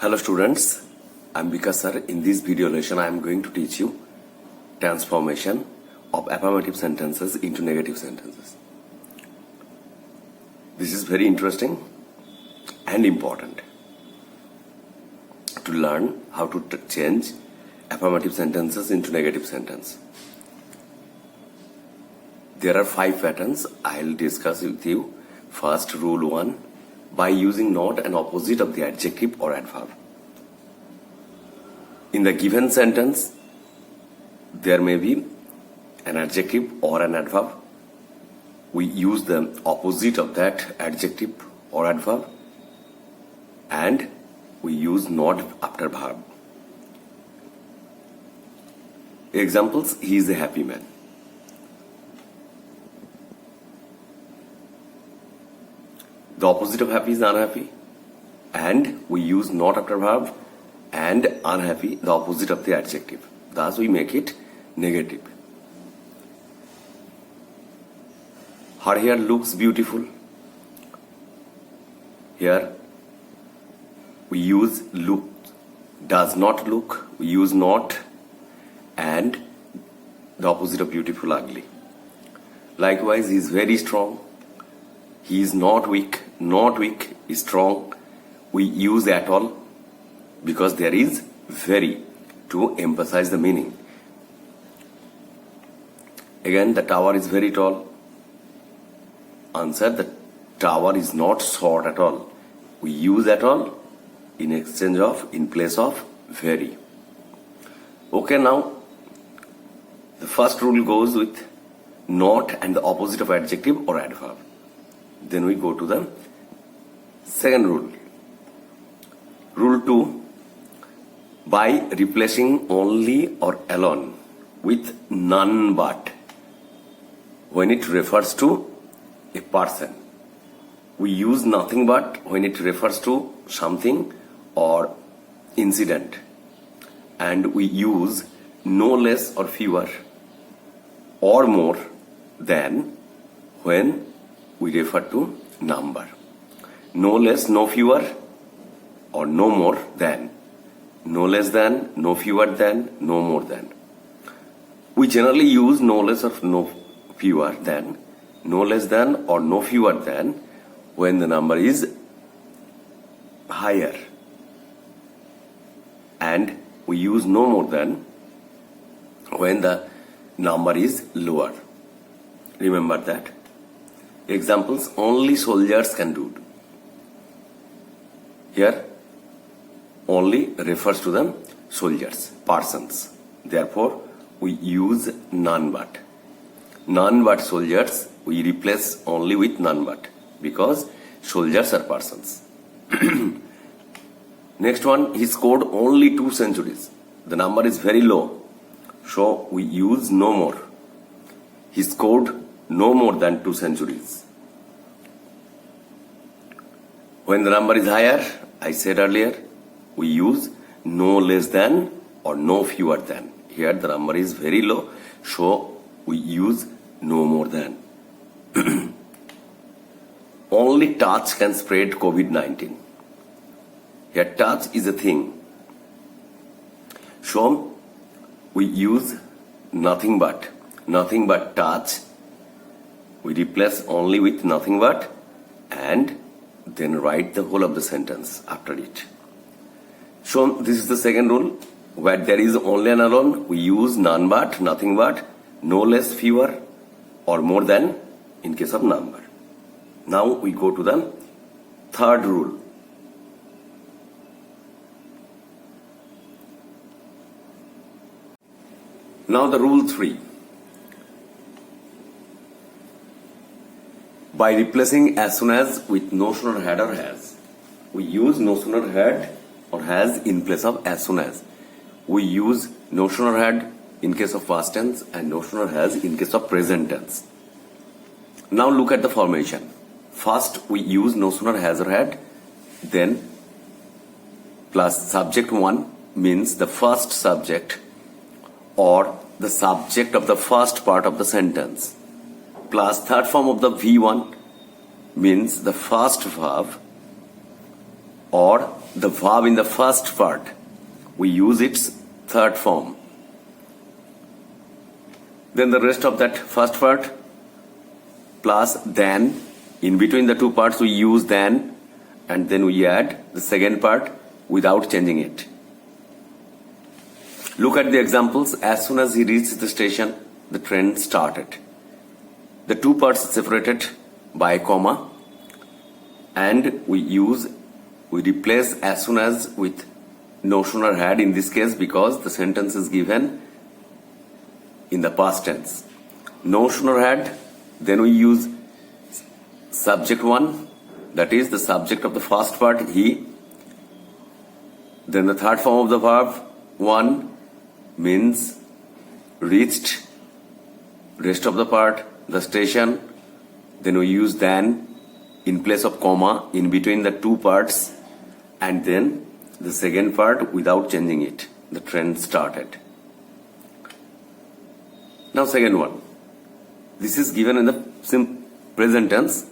Hello students, I am Vikas sir. In this video lesson I am going to teach you transformation of affirmative sentences into negative sentences. This is very interesting and important to learn how to change affirmative sentences into negative sentence. There are 5 patterns I will discuss with you. First, rule 1, by using not and opposite of the adjective or adverb. In the given sentence, there may be an adjective or an adverb. We use the opposite of that adjective or adverb and we use not after verb. Examples, he is a happy man. The opposite of happy is unhappy, and we use not after verb and unhappy, the opposite of the adjective. Thus we make it negative. Her hair looks beautiful. Here we use look, does not look, we use not, and the opposite of beautiful, ugly. Likewise, he is very strong. He is not weak is strong. We use at all because there is very to emphasize the meaning. Again, the tower is very tall. Answer, the tower is not short at all. We use at all in place of very. Okay, now the first rule goes with not and the opposite of adjective or adverb. Then we go to the second rule. Rule 2, by replacing only or alone with none but when it refers to a person. We use nothing but when it refers to something or incident. And we use no less or fewer or more than when we refer to number. No less, no fewer, or no more than. No less than, no fewer than, no more than. We generally use no less or no fewer than, no less than or no fewer than when the number is higher. And we use no more than when the number is lower. Remember that. Examples, only soldiers can do. Here, only refers to the soldiers, persons. Therefore, we use none but. None but soldiers, we replace only with none but because soldiers are persons. Next one, he scored only 2 centuries. The number is very low, so we use no more. He scored no more than 2 centuries. When the number is higher, I said earlier, we use no less than or no fewer than. Here the number is very low, so we use no more than. Only touch can spread COVID-19. Here touch is a thing. So we use nothing but touch. We replace only with nothing but and then write the whole of the sentence after it. So this is the second rule. Where there is only and alone, we use none but, nothing but, no less, fewer, or more than in case of number. Now we go to the third rule. Now the rule 3. By replacing as soon as with no sooner had or has. We use no sooner had or has in place of as soon as. We use no sooner had in case of past tense and no sooner has in case of present tense. Now look at the formation. First we use no sooner has or had, then plus subject 1 means the first subject or the subject of the first part of the sentence, plus third form of the V1 means the first verb or the verb in the first part, we use its third form. Then the rest of that first part plus then, in between the two parts we use then, and then we add the second part without changing it. Look at the examples. As soon as he reached the station, the train started. The two parts are separated by a comma, and we replace as soon as with no sooner had in this case because the sentence is given in the past tense. No sooner had, then we use subject 1, that is the subject of the first part, he. Then the third form of the verb 1 means reached, rest of the part, the station. Then we use then in place of comma in between the two parts, and then the second part without changing it. The train started. Now second one. This is given in the present tense.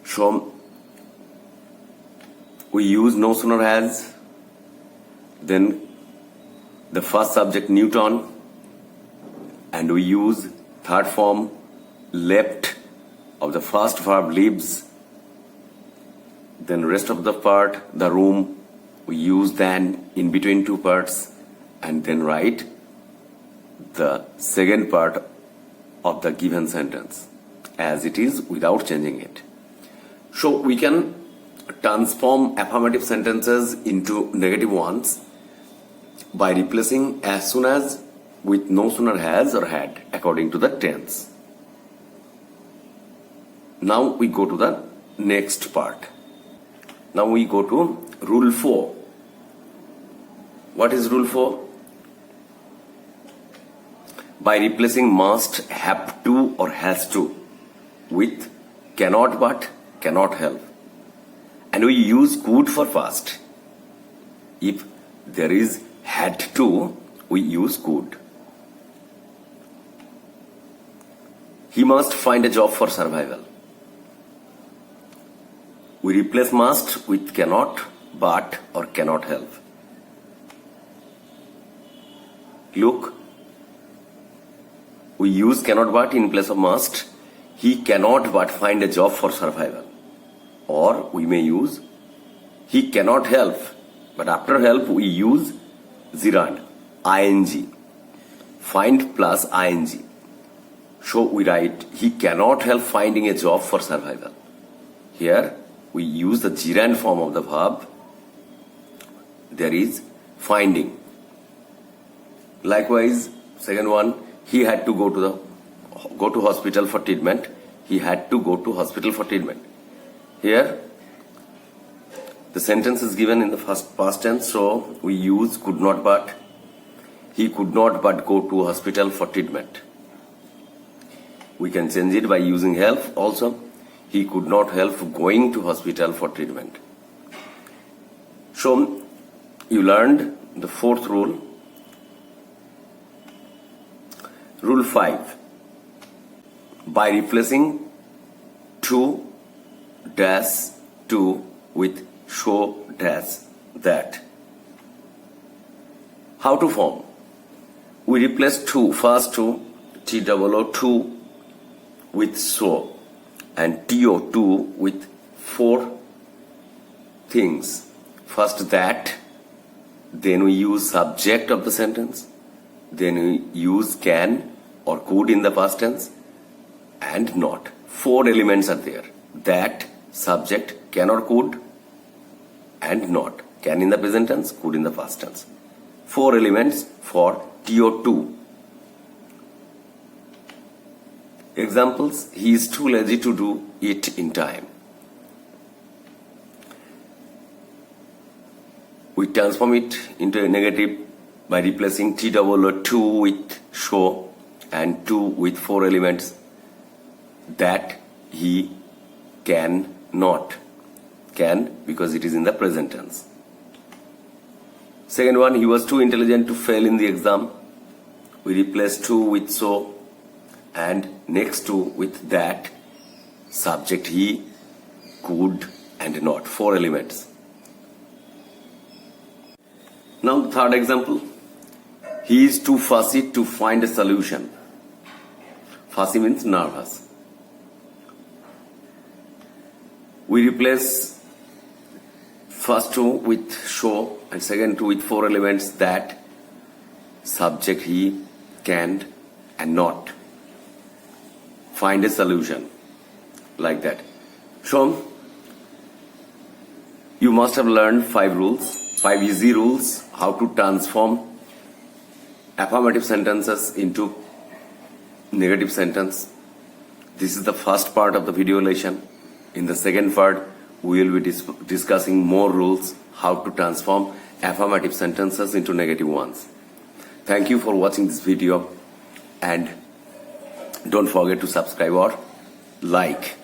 So we use no sooner has, then the first subject Newton, and we use third form left of the first verb lives. Then rest of the part, the room, we use then in between two parts, and then write the second part of the given sentence as it is without changing it. So we can transform affirmative sentences into negative ones by replacing as soon as with no sooner has or had according to the tense. Now we go to the next part. Now we go to rule 4. What is rule 4? By replacing must, have to or has to with cannot but, cannot help. And we use could for past. If there is had to, we use could. He must find a job for survival. We replace must with cannot, but or cannot help. Look, we use cannot but in place of must. He cannot but find a job for survival. Or we may use he cannot help, but after help we use gerund, ing. Find plus ing. So we write he cannot help finding a job for survival. Here we use the gerund form of the verb. There is finding. Likewise, second one, he had to go to hospital for treatment. He had to go to hospital for treatment. Here, the sentence is given in the past tense, so we use could not but. He could not but go to hospital for treatment. We can change it by using help also. He could not help going to hospital for treatment. So, you learned the fourth rule. Rule 5. By replacing to dash to with show dash that. How to form? We replace to, first to, to with so, and to with 4 things. First that, then we use subject of the sentence, then we use can or could in the past tense, and not. 4 elements are there. That, subject, can or could, and not. Can in the present tense, could in the past tense. 4 elements for to. Examples, he is too lazy to do it in time. We transform it into a negative by replacing to with show and to with 4 elements. That he can not. Can because it is in the present tense. Second one, he was too intelligent to fail in the exam. We replace to with so and next to with that, subject he, could and not. 4 elements. Now the third example. He is too fussy to find a solution. Fussy means nervous. We replace first two with show and second two with four elements that subject he, can't and not find a solution, like that. So you must have learned 5 easy rules how to transform affirmative sentences into negative sentence. This is the first part of the video lesson. In the second part, we will be discussing more rules how to transform affirmative sentences into negative ones. Thank you for watching this video, and don't forget to subscribe or like.